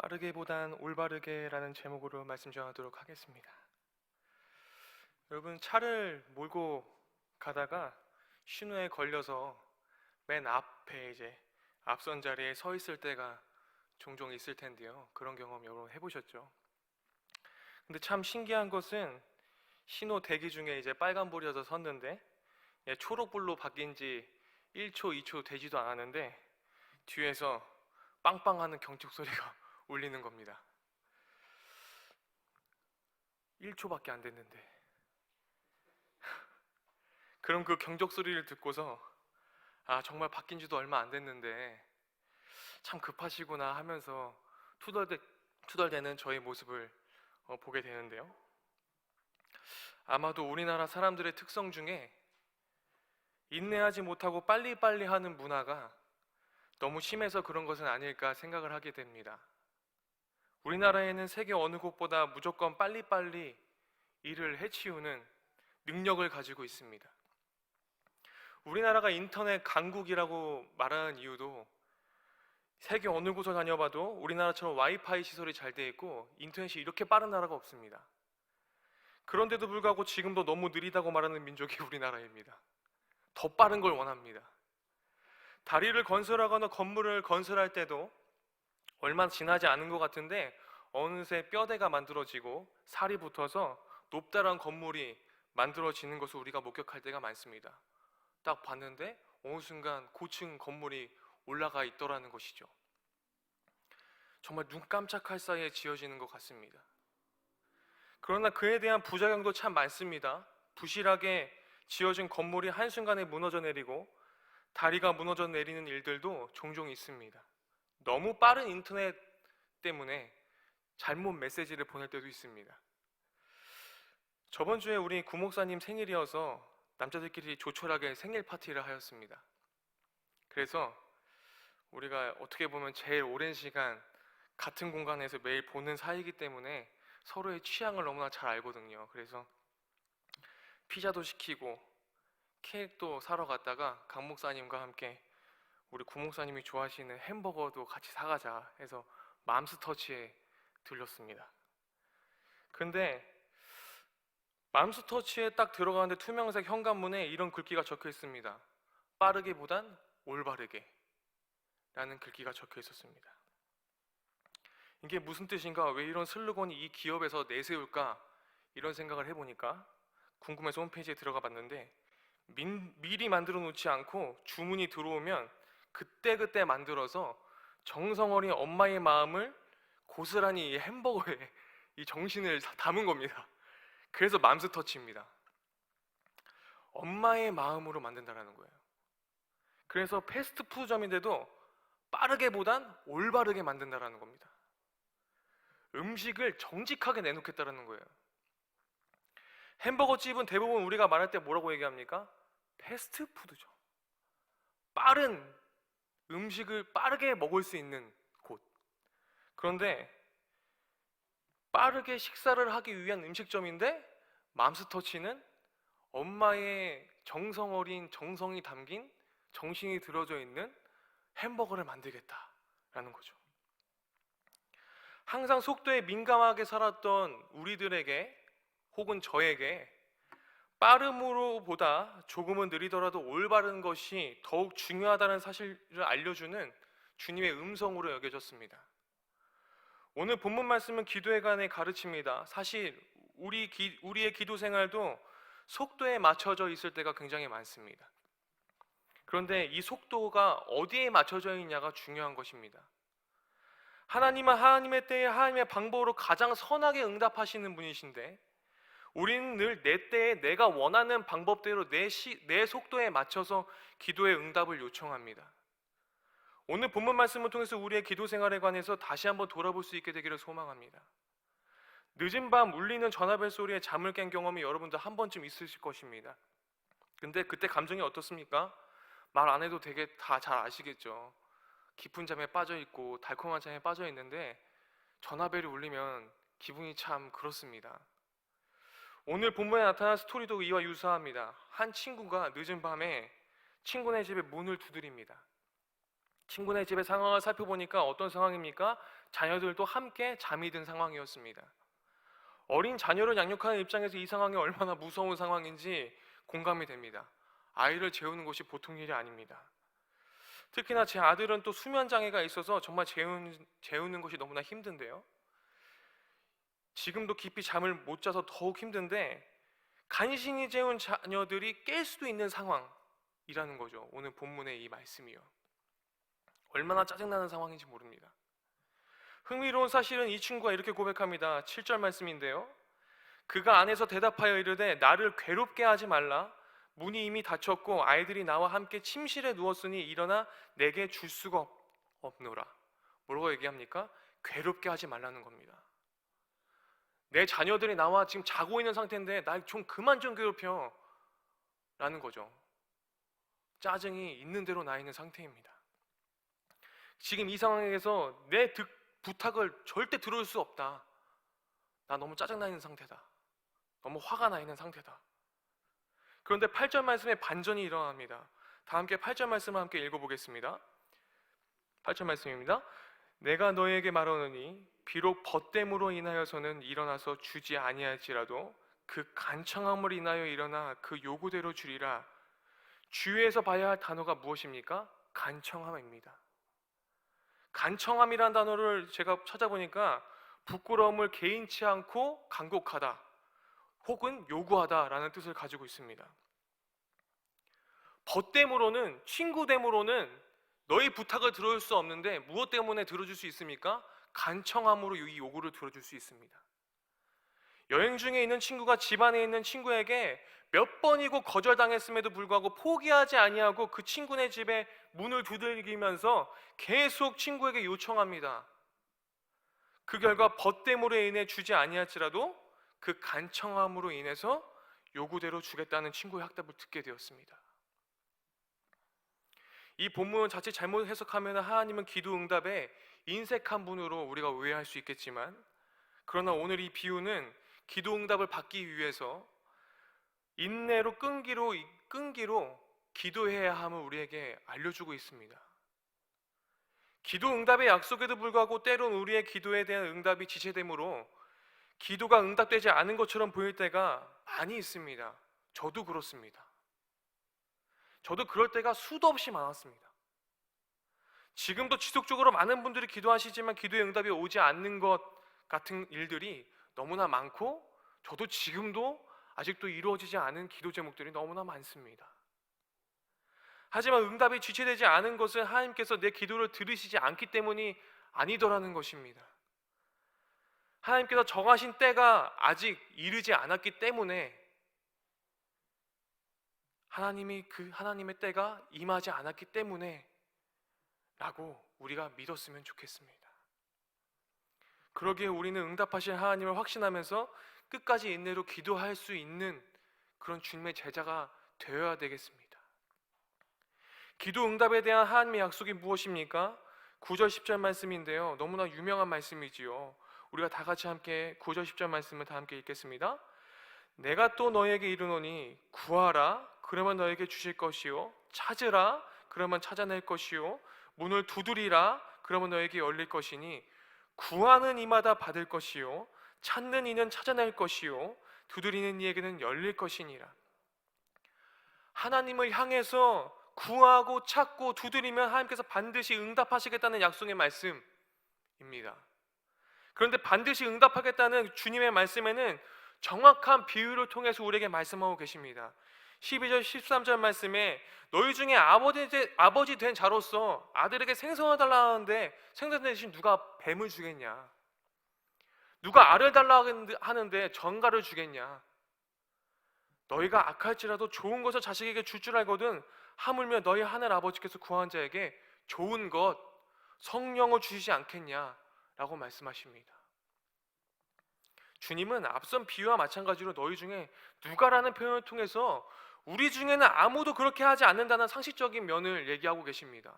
빠르게보단 올바르게라는 제목으로 말씀 전하도록 하겠습니다. 여러분, 차를 몰고 가다가 신호에 걸려서 맨 앞에 앞선 자리에 서 있을 때가 종종 있을 텐데요. 그런 경험 여러분 해보셨죠? 근데 참 신기한 것은 신호 대기 중에 빨간불이어서 섰는데 초록불로 바뀐 지 1초, 2초 되지도 않았는데 뒤에서 빵빵하는 경적 소리가 울리는 겁니다. 1초밖에 안 됐는데. 그럼 그 경적 소리를 듣고서 정말 바뀐 지도 얼마 안 됐는데 참 급하시구나 하면서 투덜대는 저의 모습을 보게 되는데요. 아마도 우리나라 사람들의 특성 중에 인내하지 못하고 빨리빨리 하는 문화가 너무 심해서 그런 것은 아닐까 생각을 하게 됩니다. 우리나라에는 세계 어느 곳보다 무조건 빨리빨리 일을 해치우는 능력을 가지고 있습니다. 우리나라가 인터넷 강국이라고 말하는 이유도 세계 어느 곳을 다녀봐도 우리나라처럼 와이파이 시설이 잘 돼 있고 인터넷이 이렇게 빠른 나라가 없습니다. 그런데도 불구하고 지금도 너무 느리다고 말하는 민족이 우리나라입니다. 더 빠른 걸 원합니다. 다리를 건설하거나 건물을 건설할 때도 얼마 지나지 않은 것 같은데 어느새 뼈대가 만들어지고 살이 붙어서 높다란 건물이 만들어지는 것을 우리가 목격할 때가 많습니다. 딱 봤는데 어느 순간 고층 건물이 올라가 있더라는 것이죠. 정말 눈 깜짝할 사이에 지어지는 것 같습니다. 그러나 그에 대한 부작용도 참 많습니다. 부실하게 지어진 건물이 한순간에 무너져 내리고 다리가 무너져 내리는 일들도 종종 있습니다. 너무 빠른 인터넷 때문에 잘못 메시지를 보낼 때도 있습니다. 저번 주에 우리 구목사님 생일이어서 남자들끼리 조촐하게 생일 파티를 하였습니다. 그래서 우리가 어떻게 보면 제일 오랜 시간 같은 공간에서 매일 보는 사이이기 때문에 서로의 취향을 너무나 잘 알거든요. 그래서 피자도 시키고 케이크도 사러 갔다가 강 목사님과 함께 우리 구 목사님이 좋아하시는 햄버거도 같이 사가자 해서 맘스터치에 들렸습니다. 근데 맘스터치에 딱 들어가는데 투명색 현관문에 이런 글귀가 적혀 있습니다. 빠르게보단 올바르게 라는 글귀가 적혀 있었습니다. 이게 무슨 뜻인가? 왜 이런 슬로건이 이 기업에서 내세울까? 이런 생각을 해보니까 궁금해서 홈페이지에 들어가 봤는데 미리 만들어 놓지 않고 주문이 들어오면 그때그때 만들어서 정성 어린 엄마의 마음을 고스란히 이 햄버거에 이 정신을 담은 겁니다. 그래서 맘스터치입니다. 엄마의 마음으로 만든다는 거예요. 그래서 패스트푸드점인데도 빠르게보단 올바르게 만든다는 겁니다. 음식을 정직하게 내놓겠다는 거예요. 햄버거 집은 대부분 우리가 말할 때 뭐라고 얘기합니까? 패스트푸드죠. 빠른 음식을 빠르게 먹을 수 있는 곳. 그런데 빠르게 식사를 하기 위한 음식점인데 맘스터치는 엄마의 정성 어린 정성이 담긴 정신이 들어져 있는 햄버거를 만들겠다라는 거죠. 항상 속도에 민감하게 살았던 우리들에게 혹은 저에게 빠름으로보다 조금은 느리더라도 올바른 것이 더욱 중요하다는 사실을 알려주는 주님의 음성으로 여겨졌습니다. 오늘 본문 말씀은 기도에 관해 가르칩니다. 사실 우리의 기도 생활도 속도에 맞춰져 있을 때가 굉장히 많습니다. 그런데 이 속도가 어디에 맞춰져 있냐가 중요한 것입니다. 하나님은 하나님의 때에 하나님의 방법으로 가장 선하게 응답하시는 분이신데 우리는 늘 내 때에 내가 원하는 방법대로 내 속도에 맞춰서 기도의 응답을 요청합니다. 오늘 본문 말씀을 통해서 우리의 기도 생활에 관해서 다시 한번 돌아볼 수 있게 되기를 소망합니다. 늦은 밤 울리는 전화벨 소리에 잠을 깬 경험이 여러분들 한 번쯤 있으실 것입니다. 근데 그때 감정이 어떻습니까? 말 안 해도 되게 다 잘 아시겠죠. 깊은 잠에 빠져 있고 달콤한 잠에 빠져 있는데 전화벨이 울리면 기분이 참 그렇습니다. 오늘 본문에 나타난 스토리도 이와 유사합니다. 한 친구가 늦은 밤에 친구네 집에 문을 두드립니다. 친구네 집의 상황을 살펴보니까 어떤 상황입니까? 자녀들도 함께 잠이 든 상황이었습니다. 어린 자녀를 양육하는 입장에서 이 상황이 얼마나 무서운 상황인지 공감이 됩니다. 아이를 재우는 것이 보통 일이 아닙니다. 특히나 제 아들은 또 수면 장애가 있어서 정말 재우는 것이 너무나 힘든데요. 지금도 깊이 잠을 못 자서 더욱 힘든데, 간신히 재운 자녀들이 깰 수도 있는 상황이라는 거죠. 오늘 본문의 이 말씀이요. 얼마나 짜증나는 상황인지 모릅니다. 흥미로운 사실은 이 친구가 이렇게 고백합니다. 7절 말씀인데요. 그가 안에서 대답하여 이르되 나를 괴롭게 하지 말라. 문이 이미 닫혔고 아이들이 나와 함께 침실에 누웠으니 일어나 내게 줄 수가 없노라. 뭐라고 얘기합니까? 괴롭게 하지 말라는 겁니다. 내 자녀들이 나와 지금 자고 있는 상태인데 날 좀 그만 좀 괴롭혀 라는 거죠. 짜증이 있는 대로 나 있는 상태입니다. 지금 이 상황에서 내 부탁을 절대 들어줄 수 없다. 나 너무 짜증나 있는 상태다. 너무 화가 나 있는 상태다. 그런데 8절 말씀에 반전이 일어납니다. 다 함께 8절 말씀을 함께 읽어보겠습니다. 8절 말씀입니다. 내가 너에게 말하노니 비록 벗됨으로 인하여서는 일어나서 주지 아니할지라도 그 간청함을 인하여 일어나 그 요구대로 주리라. 주위에서 봐야 할 단어가 무엇입니까? 간청함입니다. 간청함이라는 단어를 제가 찾아보니까 부끄러움을 개인치 않고 간곡하다 혹은 요구하다라는 뜻을 가지고 있습니다. 벗됨으로는, 친구됨으로는 너희 부탁을 들어줄 수 없는데 무엇 때문에 들어줄 수 있습니까? 간청함으로 이 요구를 들어줄 수 있습니다. 여행 중에 있는 친구가 집안에 있는 친구에게 몇 번이고 거절당했음에도 불구하고 포기하지 아니하고 그 친구네 집에 문을 두들기면서 계속 친구에게 요청합니다. 그 결과 벗됨으로 인해 주지 아니할지라도 그 간청함으로 인해서 요구대로 주겠다는 친구의 학답을 듣게 되었습니다. 이 본문을 자칫 잘못 해석하면 하나님은 기도 응답에 인색한 분으로 우리가 오해할 수 있겠지만, 그러나 오늘 이 비유는 기도 응답을 받기 위해서 인내로 끈기로 기도해야 함을 우리에게 알려주고 있습니다. 기도 응답의 약속에도 불구하고 때론 우리의 기도에 대한 응답이 지체되므로 기도가 응답되지 않은 것처럼 보일 때가 많이 있습니다. 저도 그렇습니다. 저도 그럴 때가 수도 없이 많았습니다. 지금도 지속적으로 많은 분들이 기도하시지만 기도의 응답이 오지 않는 것 같은 일들이 너무나 많고, 저도 지금도 아직도 이루어지지 않은 기도 제목들이 너무나 많습니다. 하지만 응답이 지체되지 않은 것은 하나님께서 내 기도를 들으시지 않기 때문이 아니더라는 것입니다. 하나님께서 정하신 때가 아직 이르지 않았기 때문에 하나님의 때가 임하지 않았기 때문에 라고 우리가 믿었으면 좋겠습니다. 그러기에 우리는 응답하실 하나님을 확신하면서 끝까지 인내로 기도할 수 있는 그런 주님의 제자가 되어야 되겠습니다. 기도 응답에 대한 하나님의 약속이 무엇입니까? 9절 10절 말씀인데요, 너무나 유명한 말씀이지요. 우리가 다 같이 함께 9절 10절 말씀을 다 함께 읽겠습니다. 내가 또 너에게 이르노니 구하라 그러면 너에게 주실 것이요, 찾으라 그러면 찾아낼 것이요, 문을 두드리라 그러면 너에게 열릴 것이니 구하는 이마다 받을 것이요 찾는 이는 찾아낼 것이요 두드리는 이에게는 열릴 것이니라. 하나님을 향해서 구하고 찾고 두드리면 하나님께서 반드시 응답하시겠다는 약속의 말씀입니다. 그런데 반드시 응답하겠다는 주님의 말씀에는 정확한 비유를 통해서 우리에게 말씀하고 계십니다. 12절 13절 말씀에 너희 중에 아버지 된 자로서 아들에게 생선을 달라 하는데 생선 대신 누가 뱀을 주겠냐? 누가 알을 달라 하는데 전갈을 주겠냐? 너희가 악할지라도 좋은 것을 자식에게 줄 줄 알거든 하물며 너희 하늘 아버지께서 구한 자에게 좋은 것 성령을 주시지 않겠냐? 라고 말씀하십니다. 주님은 앞선 비유와 마찬가지로 너희 중에 누가라는 표현을 통해서 우리 중에는 아무도 그렇게 하지 않는다는 상식적인 면을 얘기하고 계십니다.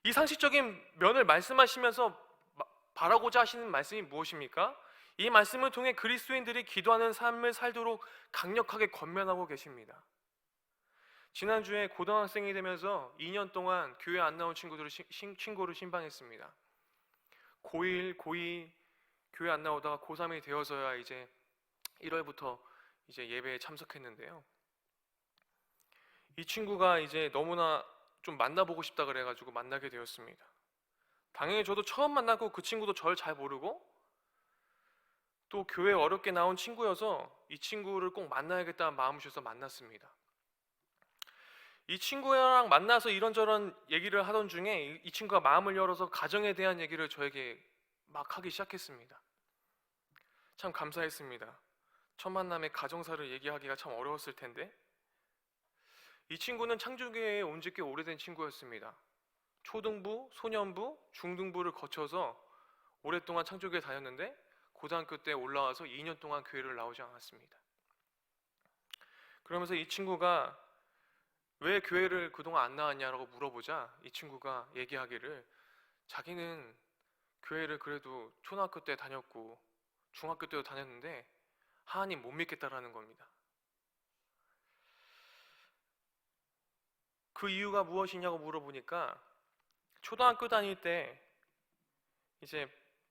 이 상식적인 면을 말씀하시면서 바라고자 하시는 말씀이 무엇입니까? 이 말씀을 통해 그리스도인들이 기도하는 삶을 살도록 강력하게 권면하고 계십니다. 지난주에 고등학생이 되면서 2년 동안 교회 안 나온 친구를 신방했습니다. 고1, 고2 교회 안 나오다가 고3이 되어서야 이제 1월부터 이제 예배에 참석했는데요. 이 친구가 이제 너무나 좀 만나보고 싶다 그래가지고 만나게 되었습니다. 당연히 저도 처음 만나고 그 친구도 저를 잘 모르고 또 교회 어렵게 나온 친구여서 이 친구를 꼭 만나야겠다는 마음을 주셔서 만났습니다. 이 친구랑 만나서 이런저런 얘기를 하던 중에 이 친구가 마음을 열어서 가정에 대한 얘기를 저에게 막 하기 시작했습니다. 참 감사했습니다. 첫 만남에 가정사를 얘기하기가 참 어려웠을 텐데 이 친구는 창조교회에 온 지 꽤 오래된 친구였습니다. 초등부, 소년부, 중등부를 거쳐서 오랫동안 창조교회 다녔는데 고등학교 때 올라와서 2년 동안 교회를 나오지 않았습니다. 그러면서 이 친구가 왜 교회를 그동안 안 나왔냐라고 물어보자 이 친구가 얘기하기를 자기는 교회를 그래도 초등학교 때 다녔고 중학교 때도 다녔는데 하나님 못 믿겠다라는 겁니다. 그 이유가 무엇이냐고 물어보니까 초등학교 다닐 때 이제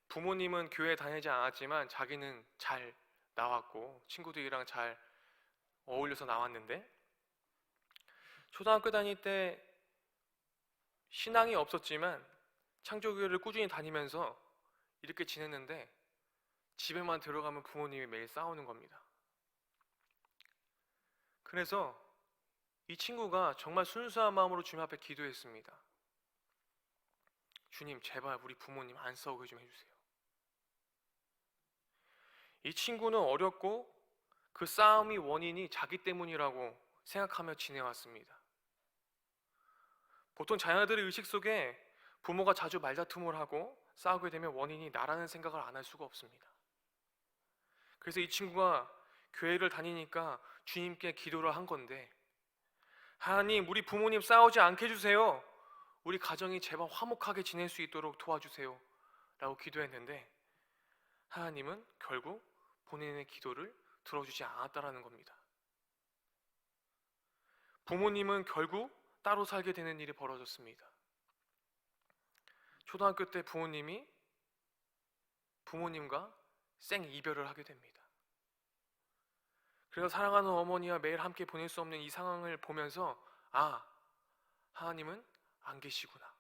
부모님은 교회 다니지 않았지만 자기는 잘 나왔고 친구들이랑 잘 어울려서 나왔는데 초등학교 다닐 때 신앙이 없었지만 창조교회를 꾸준히 다니면서 이렇게 지냈는데 집에만 들어가면 부모님이 매일 싸우는 겁니다. 그래서 이 친구가 정말 순수한 마음으로 주님 앞에 기도했습니다. 주님, 제발 우리 부모님 안 싸우게 좀 해주세요. 이 친구는 어렸고 그 싸움이 원인이 자기 때문이라고 생각하며 지내왔습니다. 보통 자녀들의 의식 속에 부모가 자주 말다툼을 하고 싸우게 되면 원인이 나라는 생각을 안 할 수가 없습니다. 그래서 이 친구가 교회를 다니니까 주님께 기도를 한 건데 하나님, 우리 부모님 싸우지 않게 해주세요. 우리 가정이 제발 화목하게 지낼 수 있도록 도와주세요 라고 기도했는데 하나님은 결국 본인의 기도를 들어주지 않았다라는 겁니다. 부모님은 결국 따로 살게 되는 일이 벌어졌습니다. 초등학교 때 부모님과 생이별을 하게 됩니다. 그래서 사랑하는 어머니와 매일 함께 보낼 수 없는 이 상황을 보면서 하나님은 안 계시구나.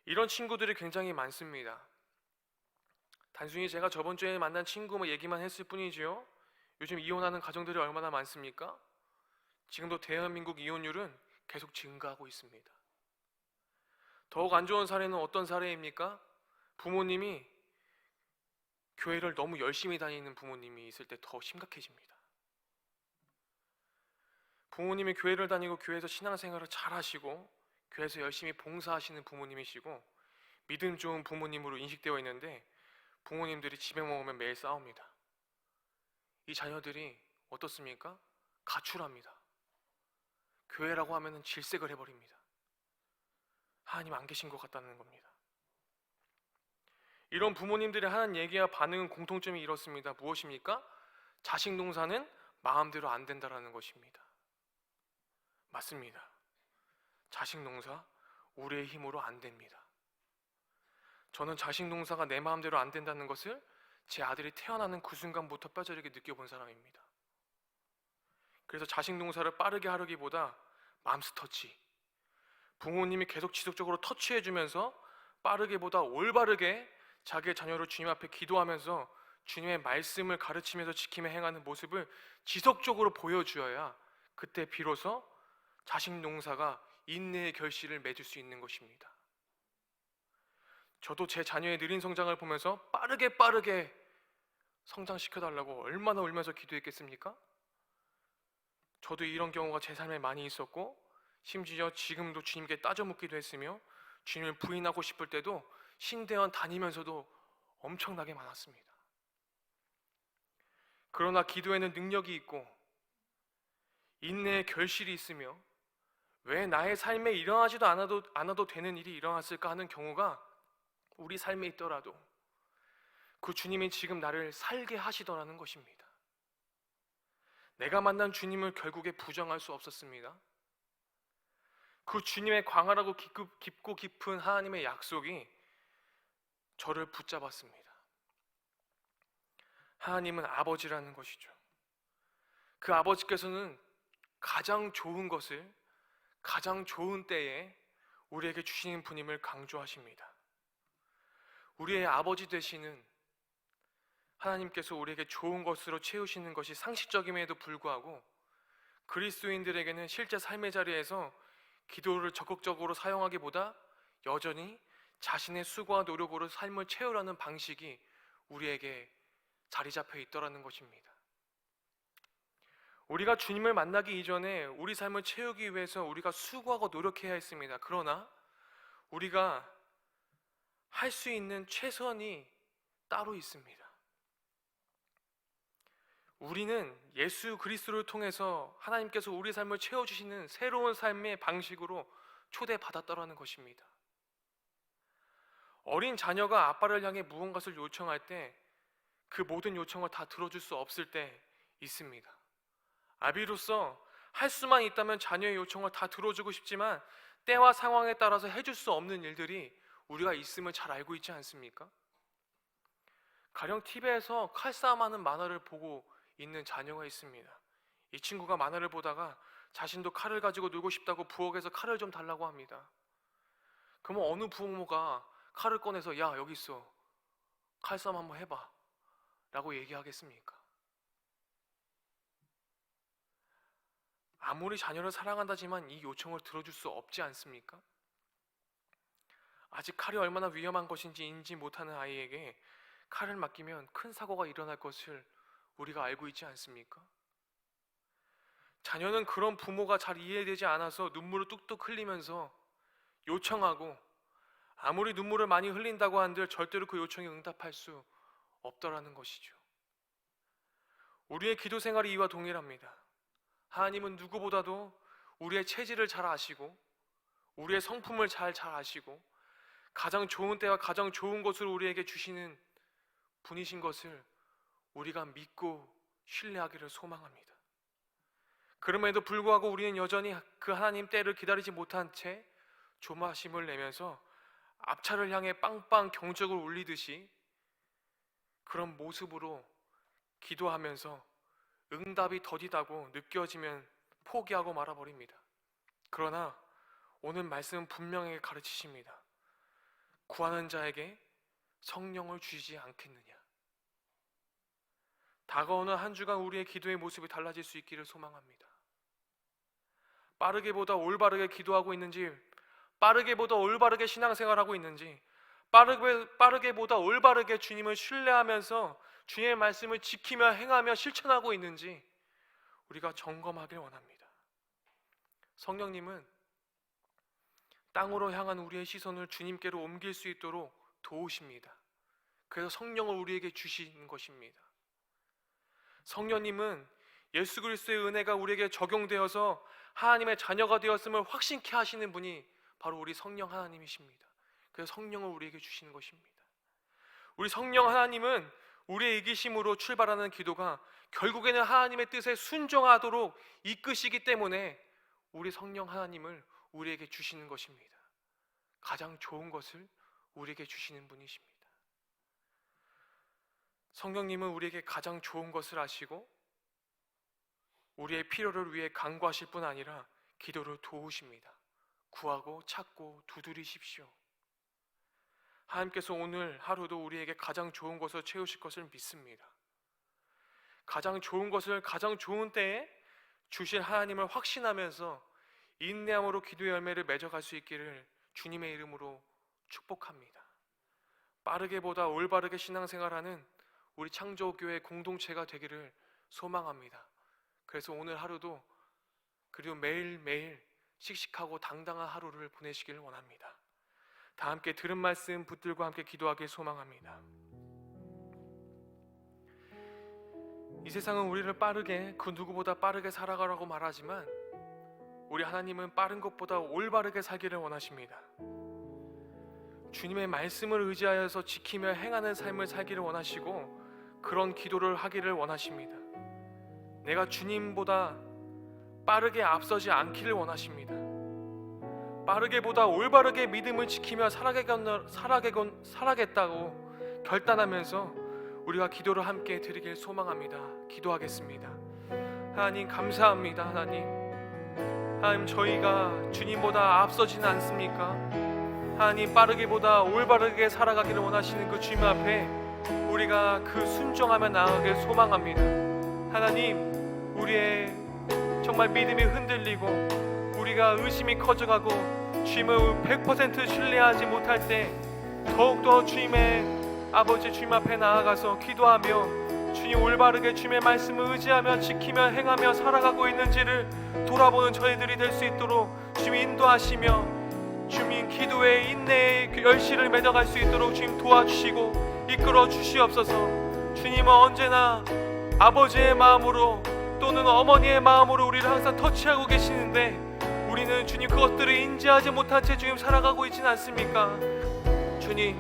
이런 친구들이 굉장히 많습니다. 단순히 제가 저번 주에 만난 친구 얘기만 했을 뿐이지요. 요즘 이혼하는 가정들이 얼마나 많습니까? 지금도 대한민국 이혼율은 계속 증가하고 있습니다. 더욱 안 좋은 사례는 어떤 사례입니까? 부모님이 교회를 너무 열심히 다니는 부모님이 있을 때 더 심각해집니다. 부모님이 교회를 다니고 교회에서 신앙생활을 잘 하시고 교회에서 열심히 봉사하시는 부모님이시고 믿음 좋은 부모님으로 인식되어 있는데 부모님들이 집에 먹으면 매일 싸웁니다. 이 자녀들이 어떻습니까? 가출합니다. 교회라고 하면 질색을 해버립니다. 하나님 안 계신 것 같다는 겁니다. 이런 부모님들이 하는 얘기와 반응은 공통점이 이렇습니다. 무엇입니까? 자식 농사는 마음대로 안 된다는 것입니다. 맞습니다. 자식 농사 우리의 힘으로 안 됩니다. 저는 자식 농사가 내 마음대로 안 된다는 것을 제 아들이 태어나는 그 순간부터 뼈저리게 느껴본 사람입니다. 그래서 자식 농사를 빠르게 하려기보다 맘스터치, 부모님이 계속 지속적으로 터치해주면서 빠르게보다 올바르게 자기의 자녀를 주님 앞에 기도하면서 주님의 말씀을 가르치면서 지키며 행하는 모습을 지속적으로 보여주어야 그때 비로소 자식 농사가 인내의 결실을 맺을 수 있는 것입니다. 저도 제 자녀의 느린 성장을 보면서 빠르게 성장시켜달라고 얼마나 울면서 기도했겠습니까? 저도 이런 경우가 제 삶에 많이 있었고 심지어 지금도 주님께 따져 묻기도 했으며 주님을 부인하고 싶을 때도 신대원 다니면서도 엄청나게 많았습니다. 그러나 기도에는 능력이 있고 인내의 결실이 있으며 왜 나의 삶에 일어나지도 않아도 되는 일이 일어났을까 하는 경우가 우리 삶에 있더라도 그 주님이 지금 나를 살게 하시더라는 것입니다. 내가 만난 주님을 결국에 부정할 수 없었습니다. 그 주님의 광활하고 깊고 깊은 하나님의 약속이 저를 붙잡았습니다. 하나님은 아버지라는 것이죠. 그 아버지께서는 가장 좋은 것을 가장 좋은 때에 우리에게 주시는 분임을 강조하십니다. 우리의 아버지 되시는 하나님께서 우리에게 좋은 것으로 채우시는 것이 상식적임에도 불구하고 그리스도인들에게는 실제 삶의 자리에서 기도를 적극적으로 사용하기보다 여전히 자신의 수고와 노력으로 삶을 채우려는 방식이 우리에게 자리 잡혀 있더라는 것입니다. 우리가 주님을 만나기 이전에 우리 삶을 채우기 위해서 우리가 수고하고 노력해야 했습니다. 그러나 우리가 할 수 있는 최선이 따로 있습니다. 우리는 예수 그리스도를 통해서 하나님께서 우리 삶을 채워주시는 새로운 삶의 방식으로 초대받았다라는 것입니다. 어린 자녀가 아빠를 향해 무언가를 요청할 때 그 모든 요청을 다 들어줄 수 없을 때 있습니다. 아비로서 할 수만 있다면 자녀의 요청을 다 들어주고 싶지만 때와 상황에 따라서 해줄 수 없는 일들이 우리가 있음을 잘 알고 있지 않습니까? 가령 TV에서 칼싸움하는 만화를 보고 있는 자녀가 있습니다. 이 친구가 만화를 보다가 자신도 칼을 가지고 놀고 싶다고 부엌에서 칼을 좀 달라고 합니다. 그러면 어느 부모가 칼을 꺼내서 야 여기 있어 칼싸움 한번 해봐 라고 얘기하겠습니까? 아무리 자녀를 사랑한다지만 이 요청을 들어줄 수 없지 않습니까? 아직 칼이 얼마나 위험한 것인지 인지 못하는 아이에게 칼을 맡기면 큰 사고가 일어날 것을 우리가 알고 있지 않습니까? 자녀는 그런 부모가 잘 이해되지 않아서 눈물을 뚝뚝 흘리면서 요청하고 아무리 눈물을 많이 흘린다고 한들 절대로 그 요청에 응답할 수 없더라는 것이죠. 우리의 기도 생활이 이와 동일합니다. 하나님은 누구보다도 우리의 체질을 잘 아시고 우리의 성품을 잘 아시고 가장 좋은 때와 가장 좋은 것을 우리에게 주시는 분이신 것을 우리가 믿고 신뢰하기를 소망합니다. 그럼에도 불구하고 우리는 여전히 그 하나님 때를 기다리지 못한 채 조마심을 내면서 앞차를 향해 빵빵 경적을 울리듯이 그런 모습으로 기도하면서 응답이 더디다고 느껴지면 포기하고 말아버립니다. 그러나 오늘 말씀은 분명하게 가르치십니다. 구하는 자에게 성령을 주시지 않겠느냐. 다가오는 한 주간 우리의 기도의 모습이 달라질 수 있기를 소망합니다. 빠르게보다 올바르게 기도하고 있는지, 빠르게보다 올바르게 신앙생활하고 있는지, 빠르게보다 올바르게 주님을 신뢰하면서 주님의 말씀을 지키며 행하며 실천하고 있는지 우리가 점검하길 원합니다. 성령님은 땅으로 향한 우리의 시선을 주님께로 옮길 수 있도록 도우십니다. 그래서 성령을 우리에게 주시는 것입니다. 성령님은 예수 그리스도의 은혜가 우리에게 적용되어서 하나님의 자녀가 되었음을 확신케 하시는 분이 바로 우리 성령 하나님이십니다. 그래서 성령을 우리에게 주시는 것입니다. 우리 성령 하나님은 우리의 이기심으로 출발하는 기도가 결국에는 하나님의 뜻에 순종하도록 이끄시기 때문에 우리 성령 하나님을 우리에게 주시는 것입니다. 가장 좋은 것을 우리에게 주시는 분이십니다. 성령님은 우리에게 가장 좋은 것을 아시고 우리의 필요를 위해 간구하실 뿐 아니라 기도를 도우십니다. 구하고 찾고 두드리십시오. 하나님께서 오늘 하루도 우리에게 가장 좋은 것을 채우실 것을 믿습니다. 가장 좋은 것을 가장 좋은 때에 주실 하나님을 확신하면서 인내함으로 기도의 열매를 맺어갈 수 있기를 주님의 이름으로 축복합니다. 빠르게보다 올바르게 신앙생활하는 우리 창조교회 공동체가 되기를 소망합니다. 그래서 오늘 하루도 그리고 매일매일 씩씩하고 당당한 하루를 보내시길 원합니다. 다 함께 들은 말씀 붙들고 함께 기도하길 소망합니다. 이 세상은 우리를 빠르게 그 누구보다 빠르게 살아가라고 말하지만 우리 하나님은 빠른 것보다 올바르게 살기를 원하십니다. 주님의 말씀을 의지하여서 지키며 행하는 삶을 살기를 원하시고 그런 기도를 하기를 원하십니다. 내가 주님보다 빠르게 앞서지 않기를 원하십니다. 빠르게보다 올바르게 믿음을 지키며 살아가겠다고 결단하면서 우리가 기도를 함께 드리길 소망합니다. 기도하겠습니다. 하나님 감사합니다. 하나님 저희가 주님보다 앞서지는 않습니까? 하나님 빠르게보다 올바르게 살아가기를 원하시는 그 주님 앞에 우리가 그 순종하며 나아가길 소망합니다. 하나님 우리의 정말 믿음이 흔들리고 우리가 의심이 커져가고 주님을 100% 신뢰하지 못할 때 더욱더 주님의 아버지 주님 앞에 나아가서 기도하며 주님 올바르게 주님의 말씀을 의지하며 지키며 행하며 살아가고 있는지를 돌아보는 저희들이 될 수 있도록 주님 인도하시며 주님 기도의 인내의 열심을 맺어갈 수 있도록 주님 도와주시고 이끌어 주시옵소서. 주님은 언제나 아버지의 마음으로 또는 어머니의 마음으로 우리를 항상 터치하고 계시는데 우리는 주님 그것들을 인지하지 못한 채 주님 살아가고 있지는 않습니까? 주님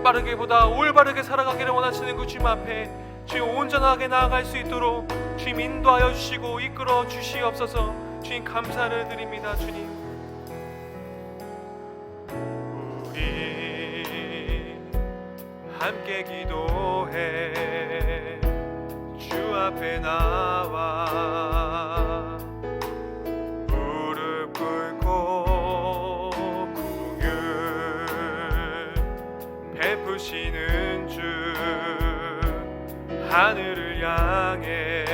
빠르게보다 올바르게 살아가기를 원하시는 그 주님 앞에 주님 온전하게 나아갈 수 있도록 주님 인도하여 주시고 이끌어 주시옵소서. 주님 감사를 드립니다. 주님 우리 함께 기도해 주 앞에 나와 무릎 꿇고 긍휼 베푸시는 주 하늘을 향해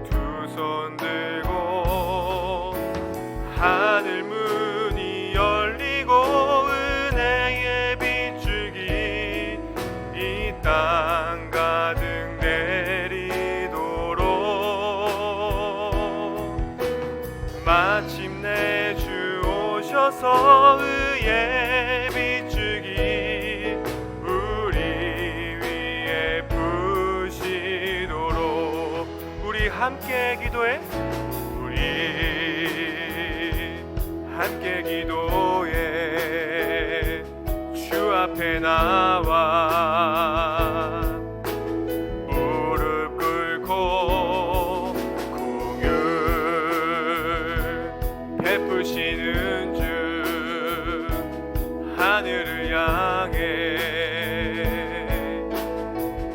두 손 들고 하늘 문이 열리고 은혜의 빗줄기 이 땅 가득 내리도록 마침내 주 오셔서 의의 빗줄기 우리 위에 부시도록 우리 함께 기도해 우리 함께 기도해 주 앞에 나와 무릎 꿇고 긍휼 베푸시는 주 하늘을 향해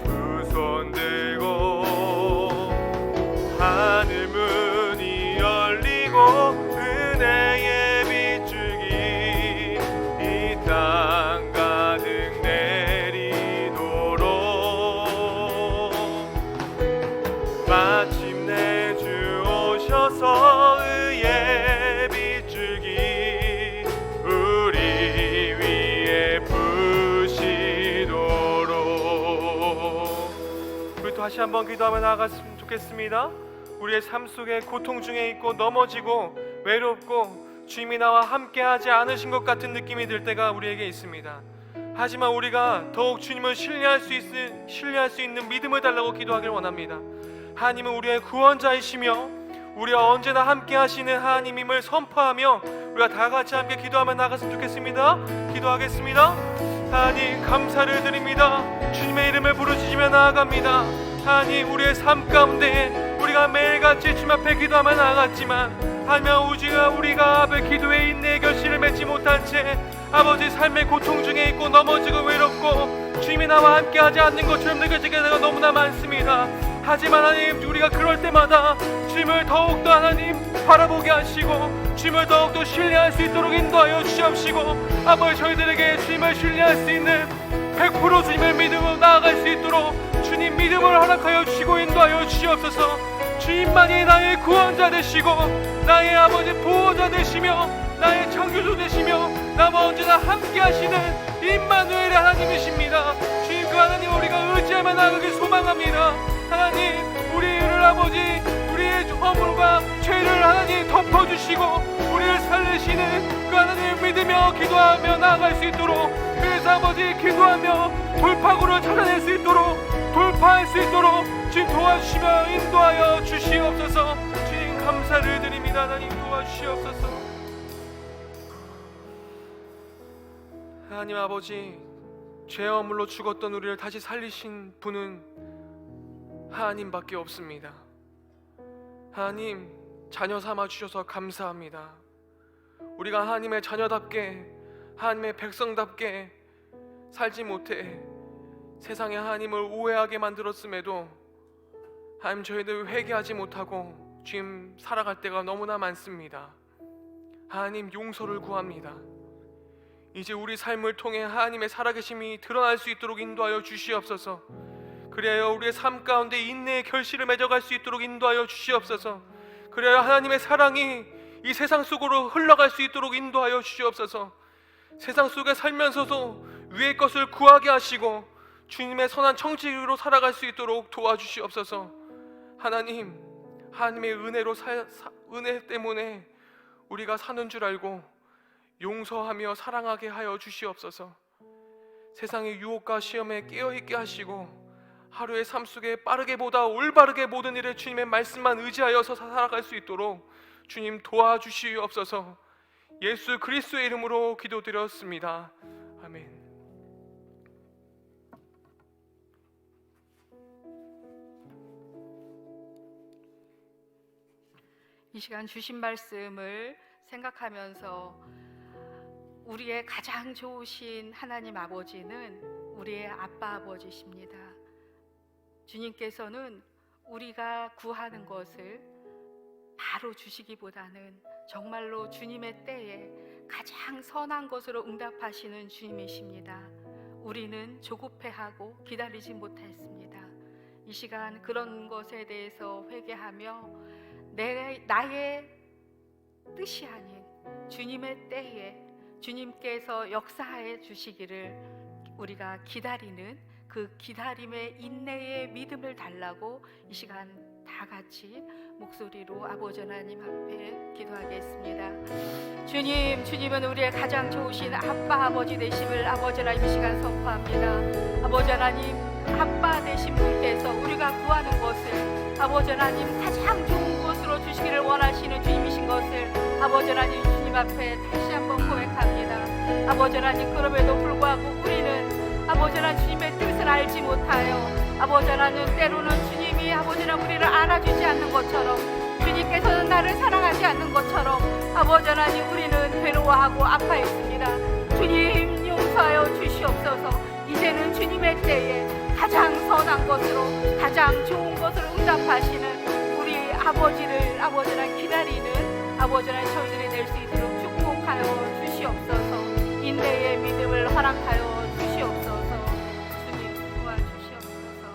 두 손 들고 하늘 문이 열리고 은혜의 빗줄기 이 땅 가득 내리도록 마침내 주 오셔서 의의 빗줄기 우리 위에 부시도록 우리 또 다시 한번 기도하며 나아갔으면 좋겠습니다. 우리의 삶 속에 고통 중에 있고 넘어지고 외롭고 주님이 나와 함께하지 않으신 것 같은 느낌이 들 때가 우리에게 있습니다. 하지만 우리가 더욱 주님을 신뢰할 수 있는 믿음을 달라고 기도하길 원합니다. 하나님은 우리의 구원자이시며 우리와 언제나 함께하시는 하나님임을 선포하며 우리가 다 같이 함께 기도하며 나갔으면 좋겠습니다. 기도하겠습니다. 하나님 감사를 드립니다. 주님의 이름을 부르짖으며 나아갑니다. 하나님 우리의 삶 가운데 우리가 매일같이 주님 앞에 기도하며 나아갔지만 하나님 우리가 앞에 기도의 인내의 결실을 맺지 못한 채 아버지 삶의 고통 중에 있고 넘어지고 외롭고 주님이 나와 함께하지 않는 것처럼 느껴지게 되가 너무나 많습니다. 하지만 하나님 우리가 그럴 때마다 주님을 더욱더 하나님 바라보게 하시고 주님을 더욱더 신뢰할 수 있도록 인도하여 주시옵시고 아버지 저희들에게 주님을 신뢰할 수 있는 100% 주님을 믿음으로 나아갈 수 있도록 주님 믿음을 허락하여 주시고 인도하여 주시옵소서. 주님만이 나의 구원자 되시고 나의 아버지 보호자 되시며 나의 창조주 되시며 나와 언제나 함께 하시는 임마누엘의 하나님이십니다. 주님 그 하나님 우리가 의지하며 나아가길 소망합니다. 하나님 우리를 아버지 우리의 허물과 죄를 하나님 덮어주시고 우리를 살리시는 그 하나님을 믿으며 기도하며 나아갈 수 있도록 그래서 아버지 기도하며 돌파구를 찾아낼 수 있도록 돌파할 수 있도록 주님 도와주시며 인도하여 주시옵소서. 주님 감사를 드립니다. 하나님 도와주시옵소서. 하나님 아버지 죄 허물로 죽었던 우리를 다시 살리신 분은 하나님밖에 없습니다. 하나님, 자녀 삼아 주셔서 감사합니다. 우리가 하나님의 자녀답게, 하나님의 백성답게 살지 못해 세상의 하나님을 오해하게 만들었음에도 하나님, 저희들 회개하지 못하고 주님 살아갈 때가 너무나 많습니다. 하나님, 용서를 구합니다. 이제 우리 삶을 통해 하나님의 살아계심이 드러날 수 있도록 인도하여 주시옵소서. 그리하여 우리의 삶 가운데 인내의 결실을 맺어갈 수 있도록 인도하여 주시옵소서. 그리하여 하나님의 사랑이 이 세상 속으로 흘러갈 수 있도록 인도하여 주시옵소서. 세상 속에 살면서도 위의 것을 구하게 하시고 주님의 선한 청지기로 살아갈 수 있도록 도와주시옵소서. 하나님, 하나님의 은혜로 은혜 때문에 우리가 사는 줄 알고 용서하며 사랑하게 하여 주시옵소서. 세상의 유혹과 시험에 깨어있게 하시고 하루의 삶 속에 빠르게보다 올바르게 모든 일에 주님의 말씀만 의지하여서 살아갈 수 있도록 주님 도와주시옵소서. 예수 그리스도의 이름으로 기도드렸습니다. 아멘. 이 시간 주신 말씀을 생각하면서 우리의 가장 좋으신 하나님 아버지는 우리의 아빠 아버지십니다. 주님께서는 우리가 구하는 것을 바로 주시기보다는 정말로 주님의 때에 가장 선한 것으로 응답하시는 주님이십니다. 우리는 조급해하고 기다리지 못했습니다. 이 시간 그런 것에 대해서 회개하며 나의 뜻이 아닌 주님의 때에 주님께서 역사해 주시기를 우리가 기다리는 그 기다림의 인내의 믿음을 달라고 이 시간 다 같이 목소리로 아버지 하나님 앞에 기도하겠습니다. 주님은 우리의 가장 좋으신 아빠 아버지 되심을 아버지 하나님 이 시간 선포합니다. 아버지 하나님, 아빠 되신 분께서 우리가 구하는 것을 아버지 하나님 가장 좋은 것으로 주시기를 원하시는 주님이신 것을 아버지 하나님 주님 앞에 다시 한번 고백합니다. 아버지 하나님, 그럼에도 불구하고 우리는 아버지 하나님 주님의 뜻을 알지 못하여 아버지 하나님 때로는 주님이 아버지 하나님 우리를 알아주지 않는 것처럼, 주님께서는 나를 사랑하지 않는 것처럼 아버지 하나님 우리는 괴로워하고 아파했습니다. 주님 용서하여 주시옵소서. 이제는 주님의 때에 가장 선한 것으로 가장 좋은 것으로 응답하시는 우리 아버지를 아버지 하나님 기다리는 아버지 하나님 저희들이 될 수 있도록 축복하여 주시옵소서. 인내의 믿음을 허락하여 주시옵소서. 주님 도와주시옵소서.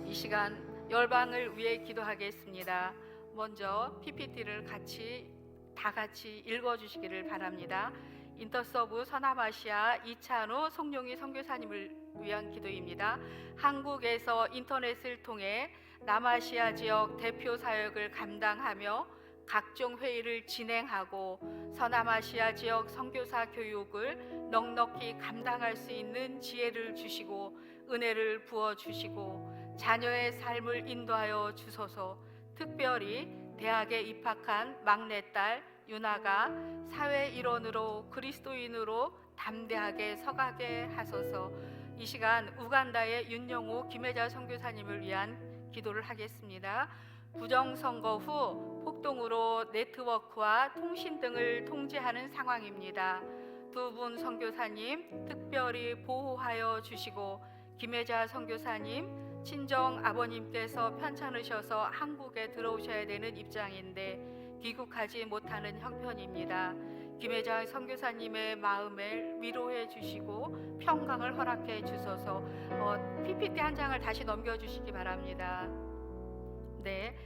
이 시간 열방을 위해 기도하겠습니다. 먼저 PPT를 다 같이 읽어주시기를 바랍니다. 인터서브 서남아시아 이찬우 송룡희 선교사님을 위한 기도입니다. 한국에서 인터넷을 통해 남아시아 지역 대표 사역을 감당하며 각종 회의를 진행하고 서남아시아 지역 선교사 교육을 넉넉히 감당할 수 있는 지혜를 주시고 은혜를 부어주시고 자녀의 삶을 인도하여 주소서. 특별히 대학에 입학한 막내딸 유나가 사회 일원으로 그리스도인으로 담대하게 서가게 하소서. 이 시간 우간다의 윤영호 김혜자 선교사님을 위한 기도를 하겠습니다. 부정선거 후 폭동으로 네트워크와 통신 등을 통제하는 상황입니다. 두 분 선교사님 특별히 보호하여 주시고 김혜자 선교사님 친정 아버님께서 편찮으셔서 한국에 들어오셔야 되는 입장인데 귀국하지 못하는 형편입니다. 김혜자 선교사님의 마음을 위로해 주시고 평강을 허락해 주소서. PPT 한 장을 다시 넘겨주시기 바랍니다. 네,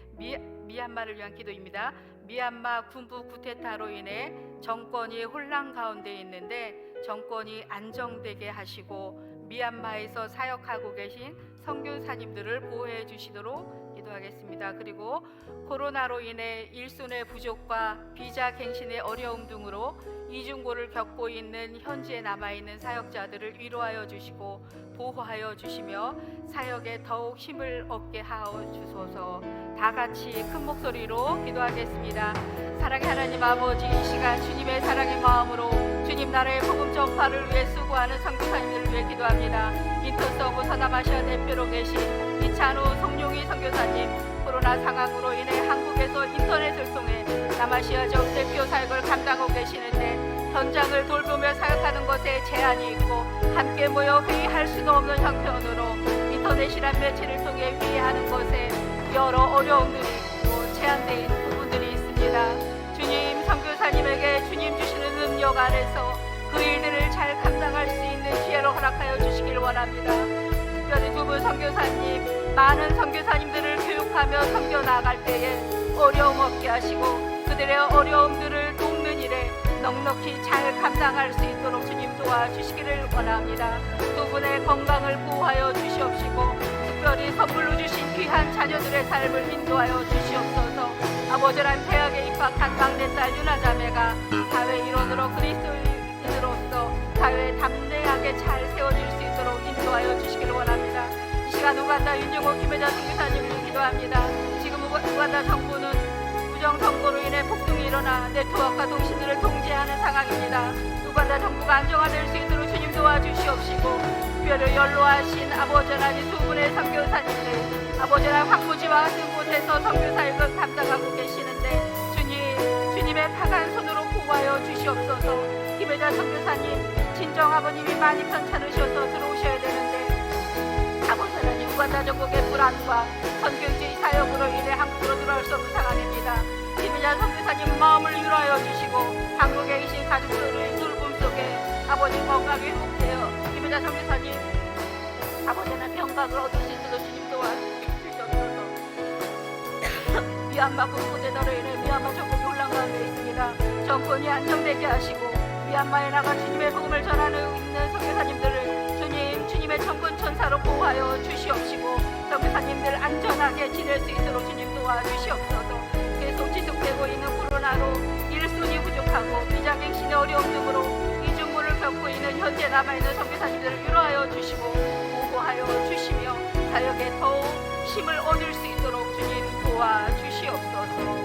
미얀마를 위한 기도입니다. 미얀마 군부 쿠데타로 인해 정권이 혼란 가운데 있는데 정권이 안정되게 하시고 미얀마에서 사역하고 계신 선교사님들을 보호해 주시도록 기도하겠습니다. 그리고 코로나로 인해 일손의 부족과 비자 갱신의 어려움 등으로 이중고를 겪고 있는 현지에 남아있는 사역자들을 위로하여 주시고 보호하여 주시며 사역에 더욱 힘을 얻게 하여 주소서. 다 같이 큰 목소리로 기도하겠습니다. 사랑의 하나님 아버지, 이 시간 주님의 사랑의 마음으로 주님 주님 나라의 복음 전파를 위해 수고하는 선교사님들을 위해 기도합니다. 인터서브 서남아시아 대표로 계신 이찬우 성룡이 선교사님, 코로나 상황으로 인해 한국에서 인터넷을 통해 남아시아 지역 대표 사역을 감당하고 계시는데 현장을 돌보며 사역하는 것에 제한이 있고 함께 모여 회의할 수도 없는 형편으로 인터넷이란 매체를 통해 회의하는 것에 여러 어려움들이 있고 제한된 부분들이 있습니다. 주님, 선교사님에게 주님 주시는 능력 아래서 그 일들을 잘 감당할 수 있는 지혜를 허락하여 주시길 원합니다. 특별히 두 분 선교사님, 많은 선교사님들을 교육하며 섬겨 나갈 때에 어려움 없게 하시고 그들의 어려움들을 돕는 일에 넉넉히 잘 감당할 수 있도록 주님 도와주시기를 원합니다. 두 분의 건강을 보호하여 주시옵시고 특별히 선물로 주신 귀한 자녀들의 삶을 인도하여 주시옵소서. 아버지란 대학에 입학한 막내딸 유나자매가 사회 일원으로 그리스도인으로서 사회에 담대하게 잘 세워질 수 있도록 인도하여 주시기를 원합니다. 이 시간 우간다 윤영호 김혜자 선교사님을 기도합니다. 지금 우간다 정부는 부정선거로 인해 폭동이 일어나 네트워크와 통신들을 통제하는 상황입니다. 우간다 정부가 안정화될 수 있도록 주님 도와주시옵시고 특별히 연로하신 아버지 하나님 두 분의 선교사님들, 아버지 하나님 황무지와 같은 곳에서 선교사역을 감당하고 계시는데 주님의 강한 손으로 보호하여 주시옵소서. 김혜자 선교사님 친정아버님이 많이 편찮으셔서 들어오셔야 되는데 아버지 하나님 우간다 정국의 불안과 선교지 사역으로 인해 한국으로 들어올 수 없는 상황입니다. 김혜자 선교사님 마음을 유로하여 주시고 한국에 계신 가족들의 돌봄 속에 아버지 건강이 회복되어 김혜자 선교사님 아버지 하나님 평강을 얻을 수 있도록 주님 도와주시옵소서. 미얀마 군부대로 인해 미얀마 전국이 혼란 가운데 있습니다. 정권이 안정되게 하시고 미얀마에 나가 주님의 복음을 전하는 있는 선교사님들을 주님의 정권 천사로 보호하여 주시옵시고 선교사님들 안전하게 지낼 수 있도록 주님 도와주시옵소서. 계속 지속되고 있는 코로나로 일손이 부족하고 비자객신의 어려움 등으로 이중물을 겪고 있는 현재 남아있는 선교사님들을 위로하여 주시고 보호하여 주시며 사역에 더욱 힘을 얻을 수 있도록 주님 도와주시옵소서.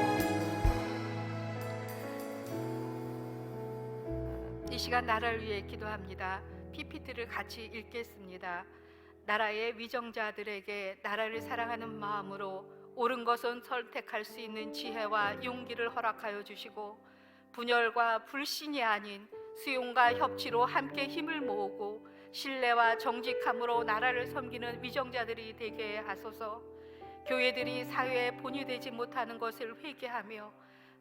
이 시간 나라를 위해 기도합니다. PPT를 같이 읽겠습니다. 나라의 위정자들에게 나라를 사랑하는 마음으로 옳은 것은 선택할 수 있는 지혜와 용기를 허락하여 주시고 분열과 불신이 아닌 수용과 협치로 함께 힘을 모으고 신뢰와 정직함으로 나라를 섬기는 위정자들이 되게 하소서. 교회들이 사회에 본유되지 못하는 것을 회개하며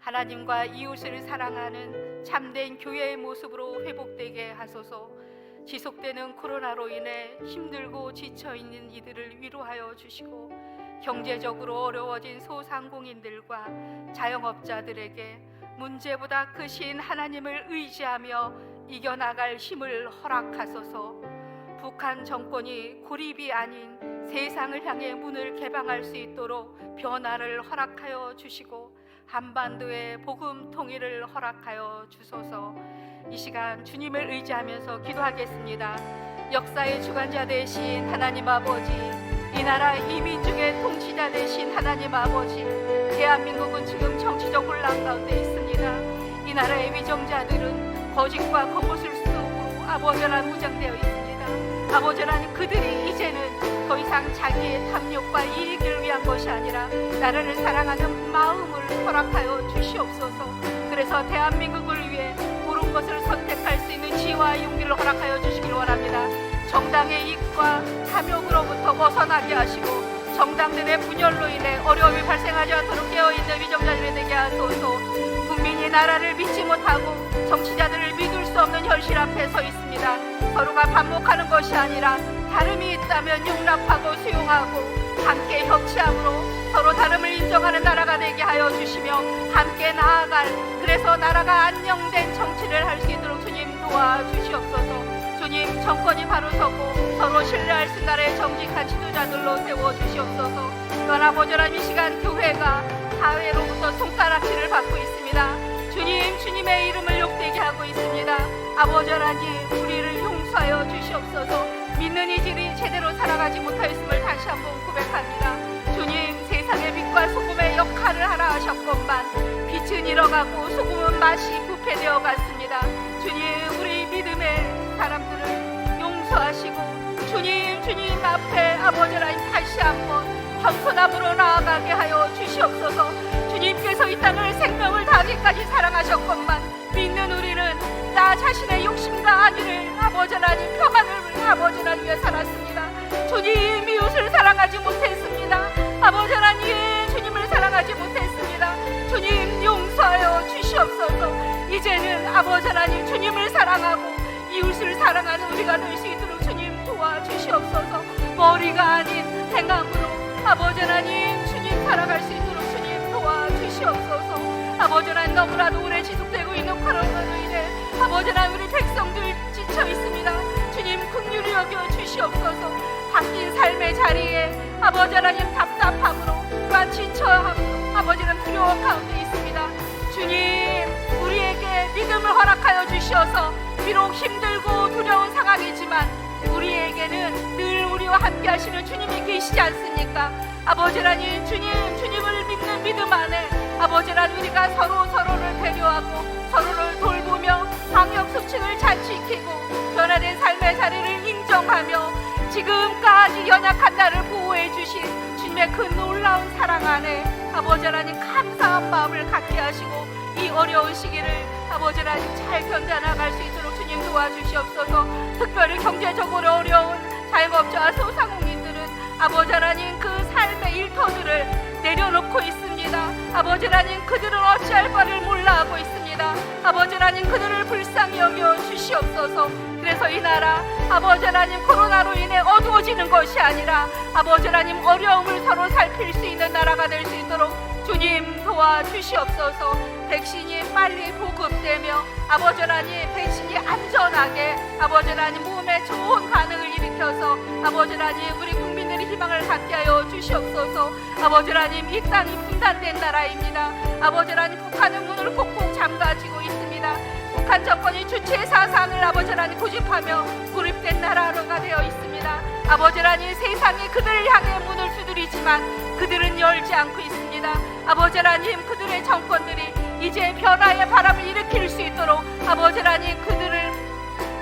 하나님과 이웃을 사랑하는 참된 교회의 모습으로 회복되게 하소서. 지속되는 코로나로 인해 힘들고 지쳐있는 이들을 위로하여 주시고 경제적으로 어려워진 소상공인들과 자영업자들에게 문제보다 크신 하나님을 의지하며 이겨나갈 힘을 허락하소서. 북한 정권이 고립이 아닌 세상을 향해 문을 개방할 수 있도록 변화를 허락하여 주시고 한반도의 복음 통일을 허락하여 주소서. 이 시간 주님을 의지하면서 기도하겠습니다. 역사의 주관자 되신 하나님 아버지, 이 나라 이 민족의 통치자 되신 하나님 아버지, 대한민국은 지금 정치적 혼란 가운데 있습니다. 이 나라의 위정자들은 거짓과 거짓을 쓰고 아버지 하나님 무장되어 있습니다. 아버지 하나님 그들이 이제는 더 이상 자기의 탐욕과 이익을 위한 것이 아니라 나라를 사랑하는 마음을 허락하여 주시옵소서. 그래서 대한민국을 위해 옳은 것을 선택할 수 있는 지혜와 용기를 허락하여 주시길 원합니다. 정당의 이익과 탐욕으로부터 벗어나게 하시고 정당들의 분열로 인해 어려움이 발생하지 않도록 깨어있는 위정자들이 되게 하소서. 국민이 나라를 믿지 못하고 정치자들을 믿을 수 없는 현실 앞에 서 있습니다. 서로가 반목하는 것이 아니라 다름이 있다면 용납하고 수용하고 함께 협치함으로 서로 다름을 인정하는 나라가 되게 하여 주시며 함께 나아갈, 그래서 나라가 안녕된 정치를 할 수 있도록 주님 도와주시옵소서. 주님 정권이 바로 서고 서로 신뢰할 수 있는 나라의 정직한 지도자들로 세워주시옵소서. 또한 아버지 하나님 이 시간 교회가 사회로부터 손가락질을 받고 있습니다. 주님의 이름을 욕되게 하고 있습니다. 아버지 하나님 우리를 용서하여 주시옵소서. 믿는 이들이 제대로 살아가지 못하였음을 다시 한번 고백합니다. 주님 세상의 빛과 소금의 역할을 하라 하셨건만 빛은 잃어가고 소금은 맛이 부패되어 갔습니다. 주님 우리 하나님 다시 한번 겸손함으로 나아가게 하여 주시옵소서. 주님께서 이 땅을 생명을 다하기까지 사랑하셨건만 믿는 우리는 나 자신의 욕심과 안위를 아버지 하나님 평안을 아버지 하나님 위해 살았습니다. 주님 이웃을 사랑하지 못했습니다. 아버지 하나님 주님을 사랑하지 못했습니다. 주님 용서하여 주시옵소서. 이제는 아버지 하나님 주님을 사랑하고 이웃을 사랑하는 우리가 될 수 있도록 주님 도와주시옵소서. 머리가 아닌 행함으로 아버지 하나님 주님 살아갈 수 있도록 주님 도와주시옵소서. 아버지 하나님 너무나도 오래 지속되고 있는 코로나로 인해 아버지 하나님 우리 백성들 지쳐 있습니다. 주님 긍휼히 여겨 주시옵소서. 바뀐 삶의 자리에 아버지 하나님 답답함으로 또한 지쳐함으로 아버지 하나님 두려워 가운데 있습니다. 주님 우리에게 믿음을 허락하여 주시어서 비록 힘들고 두려운 상황이지만 우리에게는 늘 우리와 함께 하시는 주님이 계시지 않습니까? 아버지 하나님 주님을 믿는 믿음 안에 아버지 하나님 우리가 서로를 배려하고 서로를 돌보며 방역수칙을 잘 지키고 변화된 삶의 자리를 인정하며 지금까지 연약한 나를 보호해 주신 주님의 그 놀라운 사랑 안에 아버지 하나님 감사한 마음을 갖게 하시고 이 어려운 시기를 아버지 하나님 잘 견뎌나갈 수 있도록 주님 도와주시옵소서. 특별히 경제적으로 어려운 자영업자와 소상공인들은 아버지 하나님 그 삶의 일터들을 내려놓고 있습니다. 아버지 하나님 그들은 어찌할 바를 몰라 하고 있습니다. 아버지 하나님 그들을 불쌍히 여겨 주시옵소서. 그래서 이 나라 아버지 하나님 코로나로 인해 어두워지는 것이 아니라 아버지 하나님 어려움을 서로 살필 수 있는 나라가 될 수 있도록 주님 도와주시옵소서. 백신이 빨리 보급되며 아버지 하나님 백신이 안전하게 아버지 하나님 몸에 좋은 반응을 일으켜서 아버지 하나님 우리 국민들이 희망을 갖게 하여 주시옵소서. 아버지 하나님 이 땅이 분단된 나라입니다. 아버지 하나님 북한은 문을 콕콕 잠가지고 있습니다. 북한 정권이 주체 사상을 아버지 하나님 고집하며 고립된 나라가 되어 있습니다. 아버지 하나님 세상이 그들을 향해 문을 두드리지만 그들은 열지 않고 있습니다. 아버지 하나님 그들의 정권들이 이제 변화의 바람을 일으킬 수 있도록 아버지 하나님 그들을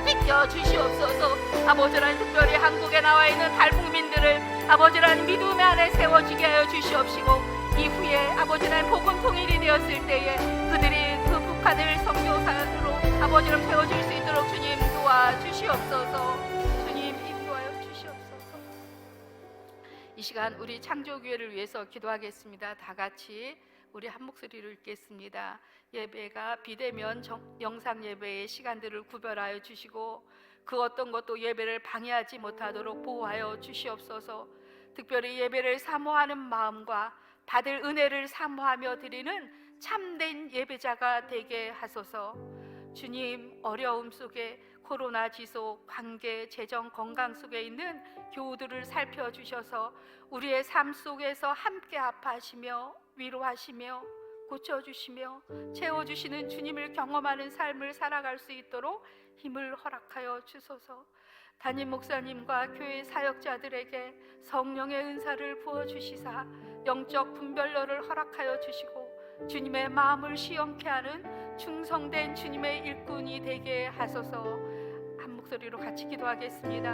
지켜 주시옵소서. 아버지 하나님 특별히 한국에 나와 있는 탈북민들을 아버지 하나님 믿음의 안에 세워지게 하여 주시옵시고 이후에 아버지 하나님 복음 통일이 되었을 때에 그들이 그 북한을 선교사로 아버지 하나님 세워질 수 있도록 주님 도와주시옵소서. 주님 인도하여 주시옵소서. 이 시간 우리 창조교회를 위해서 기도하겠습니다. 다 같이 우리 한 목소리를 읽겠습니다. 예배가 비대면 영상 예배의 시간들을 구별하여 주시고 그 어떤 것도 예배를 방해하지 못하도록 보호하여 주시옵소서. 특별히 예배를 사모하는 마음과 받을 은혜를 사모하며 드리는 참된 예배자가 되게 하소서. 주님 어려움 속에 코로나 지속, 관계, 재정, 건강 속에 있는 교우들을 살펴주셔서 우리의 삶 속에서 함께 아파하시며 위로하시며 고쳐주시며 채워주시는 주님을 경험하는 삶을 살아갈 수 있도록 힘을 허락하여 주소서. 담임 목사님과 교회 사역자들에게 성령의 은사를 부어주시사 영적 분별력을 허락하여 주시고 주님의 마음을 시험케 하는 충성된 주님의 일꾼이 되게 하소서. 한 목소리로 같이 기도하겠습니다.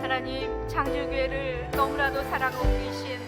하나님 창조교회를 너무나도 사랑하고 계신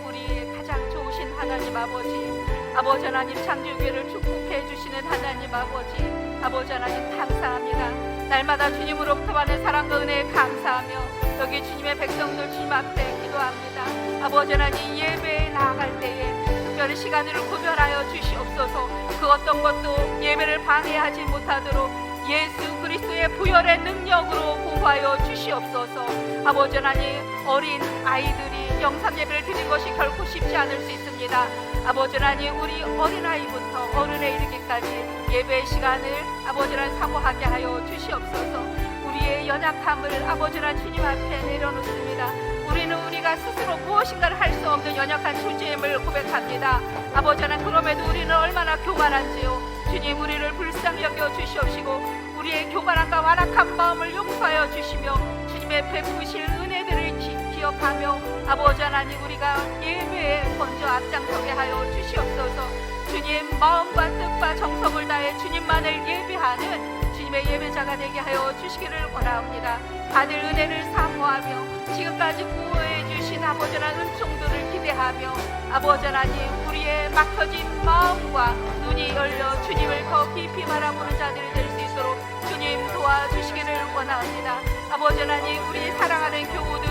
우리 가장 좋으신 하나님 아버지 하나님 창조교회를 축복해 주시는 하나님 아버지 하나님 감사합니다. 날마다 주님으로부터 받는 사랑과 은혜에 감사하며 여기 주님의 백성들 주님 앞에 기도합니다. 아버지 하나님 예배에 나아갈 때에 특별히 시간을 구별하여 주시옵소서. 그 어떤 것도 예배를 방해하지 못하도록 예수 그리스도의 부활의 능력으로 보호하여 주시옵소서. 아버지 하나님 어린 아이들이 영상 예배를 드리는 것이 결코 쉽지 않을 수 있습니다. 아버지 하나님 우리 어린아이부터 어른에 이르기까지 예배의 시간을 아버지 하나님 사모하게 하여 주시옵소서. 우리의 연약함을 아버지 하나님 주님 앞에 내려놓습니다. 우리는 우리가 스스로 무엇인가를 할 수 없는 연약한 존재임을 고백합니다. 아버지 하나님 그럼에도 우리는 얼마나 교만한지요. 주님 우리를 불쌍히 여겨 주시옵시고 우리의 교만함과 완악한 마음을 용서하여 주시며 주님의 베푸실 은혜들을 기억하며 아버지 하나님 우리가 예배에 먼저 앞장서게 하여 주시옵소서. 주님 마음과 뜻과 정성을 다해 주님만을 예배하는 주님 주님의 예배자가 되게 하여 주시기를 원합니다. 받을 은혜를 사모하며 지금까지 구호해 주신 아버지 하나님 은총들을 기대하며 아버지 하나님 우리의 막혀진 마음과 눈이 열려 주님을 더 깊이 바라보는 자들이 될 수 있도록 주님 도와주시기를 원합니다. 아버지 하나님 우리 사랑하는 교우들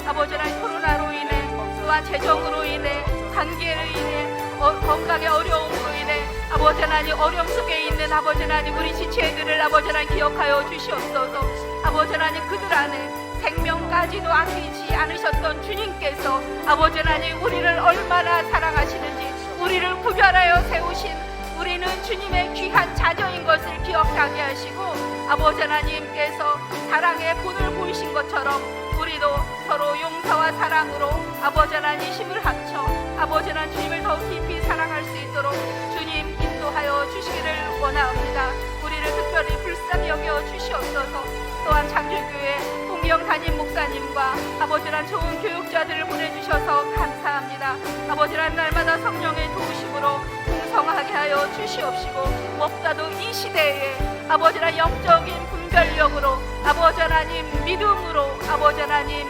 아버지 하나님 코로나로 인해 또한 재정으로 인해 관계로 인해 건강의 어려움으로 인해 아버지 하나님 어려움 속에 있는 아버지 하나님 우리 지체들을 아버지 하나님 기억하여 주시옵소서. 아버지 하나님 그들 안에 생명까지도 아끼지 않으셨던 주님께서 아버지 하나님 우리를 얼마나 사랑하시는지 우리를 구별하여 세우신 우리는 주님의 귀한 자녀인 것을 기억하게 하시고 아버지 하나님께서 사랑의 본을 보이신 것처럼 우리도 서로 용서와 사랑으로 아버지 하나님 힘을 합쳐 아버지 하나님 주님을 더 깊이 사랑할 수 있도록 주님 인도하여 주시기를 원합니다. 우리를 특별히 불쌍히 여겨 주시옵소서. 또한 장주교회 홍경 담임 목사님과 아버지 하나님 좋은 교육자들을 보내주셔서 감사합니다. 아버지 하나님 날마다 성령의 도우심으로 풍성하게 하여 주시옵시고 무엇보다도 이 시대에 아버지 하나님 영적인 분별력으로 아버지 하나님 믿음으로 아버지 하나님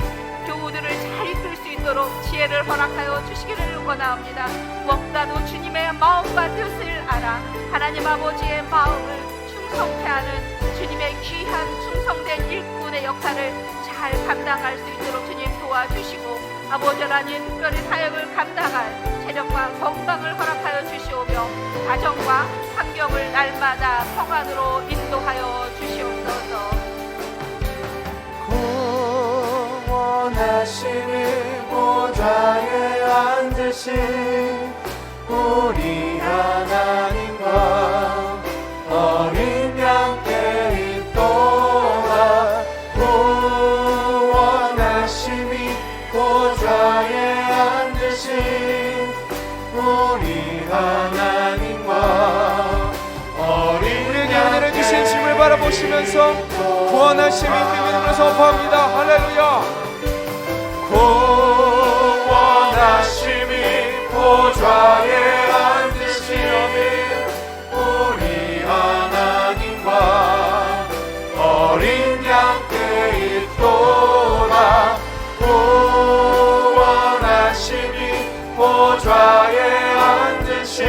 교우들을 잘 이끌 수 있도록 지혜를 허락하여 주시기를 원합니다. 무엇보다도 주님의 마음과 뜻을 알아 하나님 아버지의 마음을 충성케 하는 주님의 귀한 충성된 일꾼의 역할을 잘 감당할 수 있도록 주님 도와주시고 아버지 하나님 특별히 사역을 감당할 체력과 건강을 허락하여 주시오며 가정과 환경을 날마다 평안으로 인도하여 주시옵소서. 구원하시는 보좌에 앉으신 우리 하나님과 어린 양께 있도다. 구원하심이 보좌에 앉으신 우리 하나님과 우리에게 은혜를 주신 주님을 바라보시면서 구원하심이 우리 믿음으로 선포합니다. 할렐루야. 구원하심이 보좌에 앉으신 우리 하나님과 어린 양께 있도다. 구원하심이 보좌에 앉으신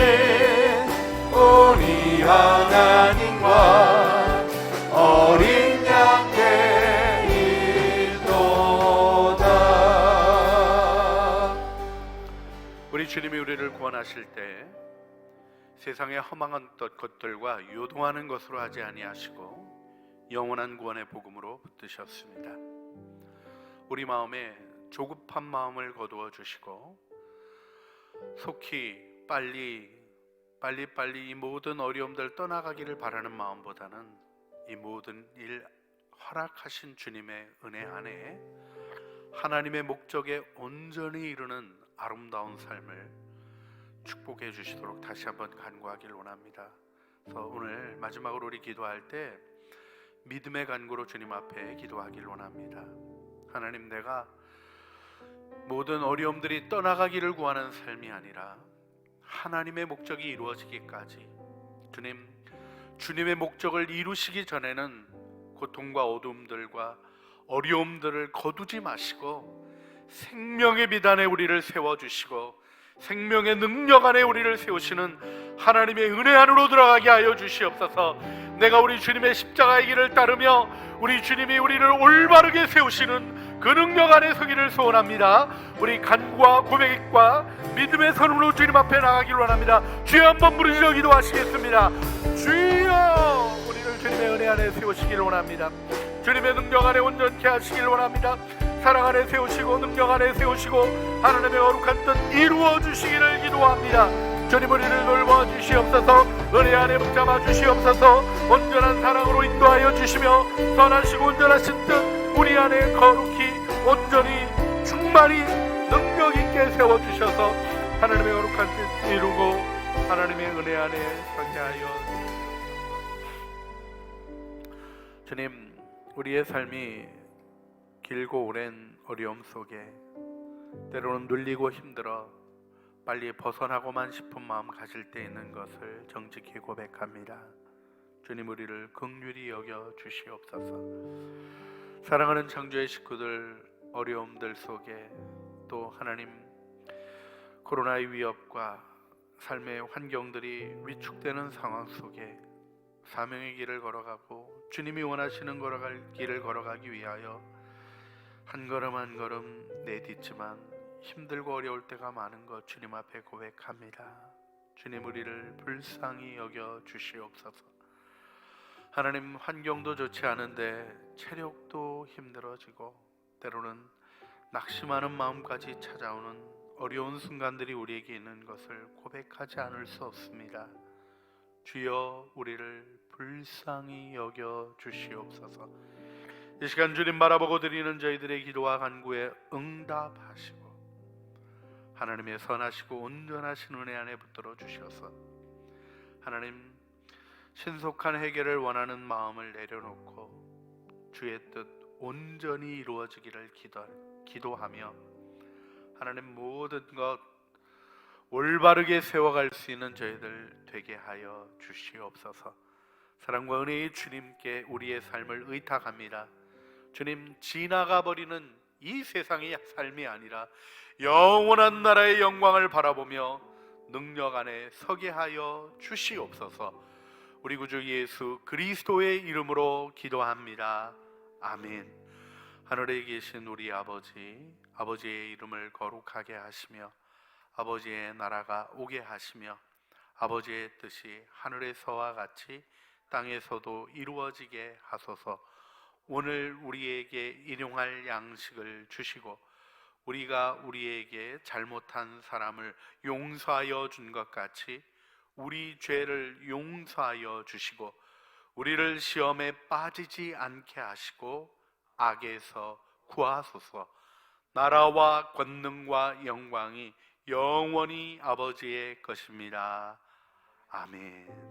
우리 하나님과 어린 양께 있도다. 우리 주님이 우리를 구원하실 때 세상의 허망한 것들과 요동하는 것으로 하지 아니하시고 영원한 구원의 복음으로 붙드셨습니다. 우리 마음에 조급한 마음을 거두어 주시고 속히 빨리 이 모든 어려움들 떠나가기를 바라는 마음보다는 이 모든 일 허락하신 주님의 은혜 안에 하나님의 목적에 온전히 이루는 아름다운 삶을 축복해 주시도록 다시 한번 간구하길 원합니다. 그래서 오늘 마지막으로 우리 기도할 때 믿음의 간구로 주님 앞에 기도하길 원합니다. 하나님, 내가 모든 어려움들이 떠나가기를 구하는 삶이 아니라 하나님의 목적이 이루어지기까지 주님의 목적을 이루시기 전에는 고통과 어둠들과 어려움들을 거두지 마시고 생명의 비단에 우리를 세워주시고 생명의 능력 안에 우리를 세우시는 하나님의 은혜 안으로 들어가게 하여 주시옵소서. 내가 우리 주님의 십자가의 길을 따르며 우리 주님이 우리를 올바르게 세우시는 그 능력 안에 서기를 소원합니다. 우리 간구와 고백과 믿음의 선으로 주님 앞에 나가기를 원합니다. 주여 한번 부르짖어 기도하시겠습니다. 주여, 우리를 주님의 은혜 안에 세우시기를 원합니다. 주님의 능력 안에 온전케 하시기를 원합니다. 사랑 안에 세우시고 능력 안에 세우시고 하나님의 거룩한 뜻 이루어 주시기를 기도합니다. 주님, 우리를 돌봐 주시옵소서. 은혜 안에 붙잡아 주시옵소서. 온전한 사랑으로 인도하여 주시며 선하시고 온전하신 뜻 우리 안에 거룩히 온전히 충만히 능력 있게 세워주셔서 하나님의 거룩한 뜻 이루고 하나님의 은혜 안에 서게 하여 주님, 우리의 삶이 길고 오랜 어려움 속에 때로는 눌리고 힘들어 빨리 벗어나고만 싶은 마음 가질 때 있는 것을 정직히 고백합니다. 주님 우리를 긍휼히 여겨 주시옵소서. 사랑하는 창조의 식구들, 어려움들 속에 또 하나님 코로나의 위협과 삶의 환경들이 위축되는 상황 속에 사명의 길을 걸어가고 주님이 원하시는 길을 걸어가기 위하여 한 걸음 한 걸음 내딛지만 힘들고 어려울 때가 많은 것 주님 앞에 고백합니다. 주님 우리를 불쌍히 여겨 주시옵소서. 하나님 환경도 좋지 않은데 체력도 힘들어지고 때로는 낙심하는 마음까지 찾아오는 어려운 순간들이 우리에게 있는 것을 고백하지 않을 수 없습니다. 주여 우리를 불쌍히 여겨 주시옵소서. 이 시간 주님 바라보고 드리는 저희들의 기도와 간구에 응답하시고 하나님의 선하시고 온전하신 은혜 안에 붙들어 주셔서 하나님 신속한 해결을 원하는 마음을 내려놓고 주의 뜻 온전히 이루어지기를 기도하며 하나님 모든 것 올바르게 세워갈 수 있는 저희들 되게 하여 주시옵소서. 사랑과 은혜의 주님께 우리의 삶을 의탁합니다. 주님 지나가 버리는 이 세상의 삶이 아니라 영원한 나라의 영광을 바라보며 능력 안에 서게 하여 주시옵소서. 우리 구주 예수 그리스도의 이름으로 기도합니다. 아멘. 하늘에 계신 우리 아버지의 이름을 거룩하게 하시며 아버지의 나라가 오게 하시며 아버지의 뜻이 하늘에서와 같이 땅에서도 이루어지게 하소서. 오늘 우리에게 일용할 양식을 주시고 우리가 우리에게 잘못한 사람을 용서하여 준 것 같이 우리 죄를 용서하여 주시고 우리를 시험에 빠지지 않게 하시고 악에서 구하소서. 나라와 권능과 영광이 영원히 아버지의 것입니다. 아멘.